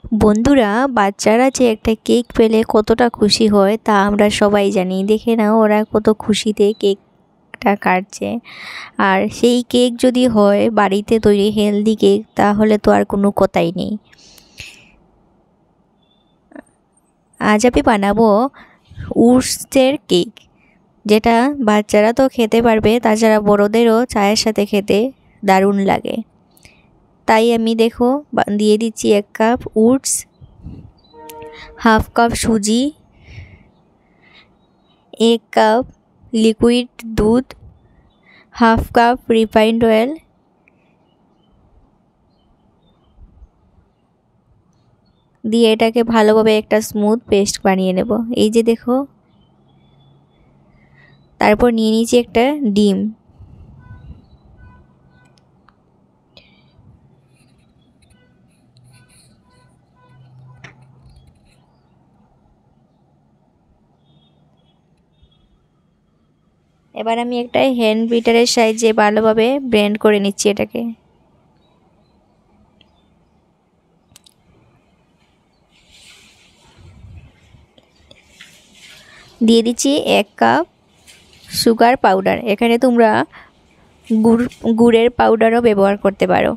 বন্ধুরা, বাচ্চারা যে একটা কেক পেলে কতটা খুশি হয় তা আমরা সবাই জানি। দেখে নাও ওরা কত খুশিতে কেকটা কাটছে। আর সেই কেক যদি হয় বাড়িতে তৈরি হেলদি কেক, তাহলে তো আর কোনো কথাই নেই। আজ আমি বানাবো ওটসের কেক, যেটা বাচ্চারা তো খেতে পারবে, তাছাড়া বড়দেরও চায়ের সাথে খেতে দারুণ লাগে। তাই আমি দেখো দিয়ে দিচ্ছি 1 কাপ ওটস, हाफ कप सूजी, 1 कप लिक्विड दूध, हाफ कप रिफाइंड ऑयल, দিয়ে এটাকে ভালোভাবে একটা স্মুথ পেস্ট বানিয়ে নেব। এই যে দেখো, তারপর নিয়ে নিয়েছি একটা ডিম। এবার আমি একটা হ্যান্ড বিটারের সাহায্যে ভালোভাবে ব্লেন্ড করে নিচ্ছি এটাকে। দিয়ে দিচ্ছি 1 কাপ সুগার পাউডার। এখানে তোমরা গুড়ের পাউডারও ব্যবহার করতে পারো।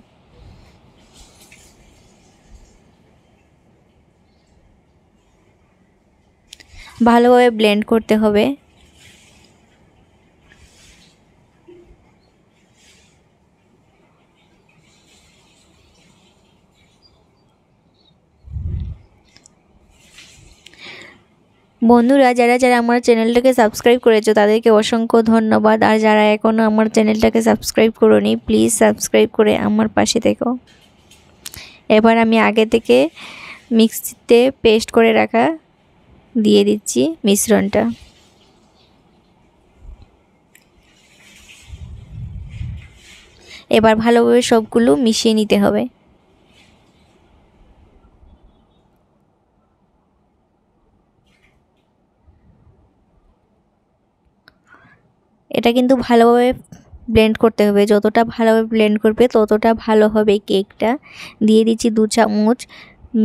ভালোভাবে ব্লেন্ড করতে হবে। বন্ধুরা, যারা যারা আমার চ্যানেলটাকে সাবস্ক্রাইব করেছো তাদেরকে অসংখ্য ধন্যবাদ। আর যারা এখনও আমার চ্যানেলটাকে সাবস্ক্রাইব করোনি, প্লিজ সাবস্ক্রাইব করে আমার পাশে থেকো। এবার আমি আগে থেকে মিক্সিতে পেস্ট করে রাখা দিয়ে দিচ্ছি মিশ্রণটা। এবার ভালোভাবে সবগুলো মিশিয়ে নিতে হবে। এটা কিন্তু ভালোভাবে ব্লেন্ড করতে হবে। যতটা ভালোভাবে ব্লেন্ড করবে ততটা ভালো হবে কেকটা। দিয়ে দিচ্ছি 2 চামচ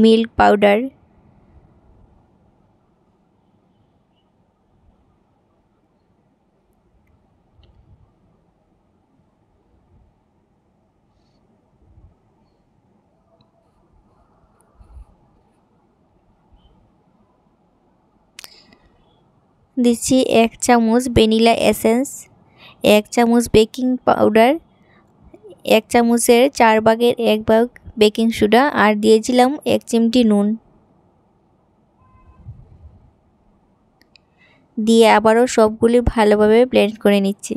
মিল্ক পাউডার, দিচ্ছি 1 চামচ ভ্যানিলা এসেন্স, 1 চামচ বেকিং পাউডার, 1 চামচের 4 ভাগের 1 ভাগ বেকিং সোডা, আর দিয়েছিলাম 1 চিমটি নুন। দিয়ে আবারও সবগুলি ভালোভাবে ব্লেন্ড করে নিচ্ছি।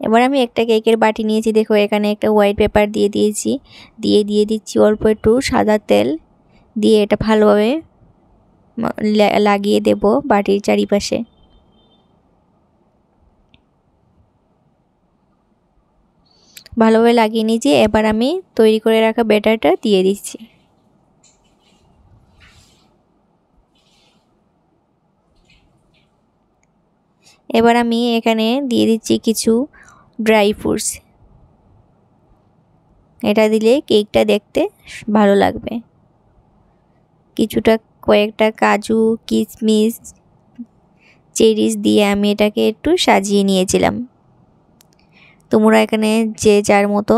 এবার আমি একটা কেকের বাটি নিয়েছি। দেখো এখানে একটা হোয়াইট পেপার দিয়ে দিয়েছি। দিয়ে দিচ্ছি অল্প একটু সাদা তেল। দিয়ে এটা ভালোভাবে লাগিয়ে দেব বাটির চারিপাশে। ভালোভাবে লাগিয়ে নিয়েছি। এবার আমি তৈরি করে রাখা ব্যাটারটা দিয়ে দিচ্ছি। এবার আমি এখানে দিয়ে দিচ্ছি কিছু ড্রাই ফ্রুটস। এটা দিলে কেকটা দেখতে ভালো লাগবে। কয়েকটা কাজু, কিশমিশ, চেরিস দিয়ে আমি এটাকে একটু সাজিয়ে নিয়েছিলাম। তোমরা এখানে যে যার মতো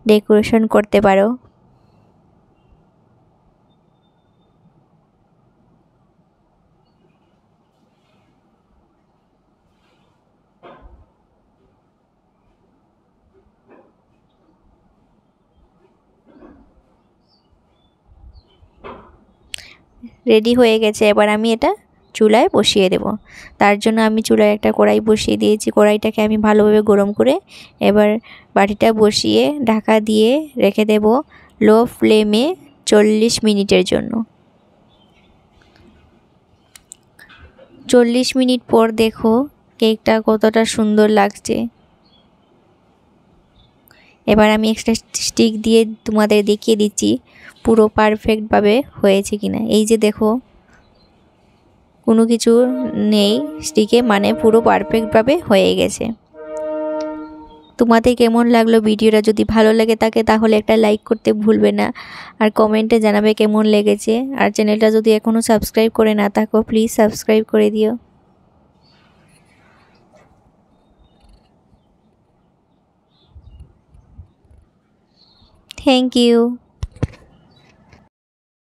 ডেকোরেশন করতে পারো। রেডি হয়ে গেছে। এবার আমি এটা চুলায় বসিয়ে দেব। তার জন্য আমি চুলায় একটা কড়াই বসিয়ে দিয়েছি। কড়াইটাকে আমি ভালোভাবে গরম করে এবার বাটিটা বসিয়ে ঢাকা দিয়ে রেখে দেব লো ফ্লেমে 40 মিনিটের জন্য। 40 মিনিট পর দেখো কেকটা কতটা সুন্দর লাগছে। এবার আমি একটা স্টিক দিয়ে তোমাদের দেখিয়ে দিচ্ছি পুরো পারফেক্টভাবে হয়েছে কিনা। এই যে দেখো কোনো কিছু নেই স্টিকে, মানে পুরো পারফেক্টভাবে হয়ে গেছে। তোমাদের কেমন লাগলো ভিডিওটা? যদি ভালো লাগে থাকে তাহলে একটা লাইক করতে ভুলবে না, আর কমেন্টে জানাবে কেমন লেগেছে। আর চ্যানেলটা যদি এখনও সাবস্ক্রাইব করে না থাকো প্লিজ সাবস্ক্রাইব করে দিও। Thank you.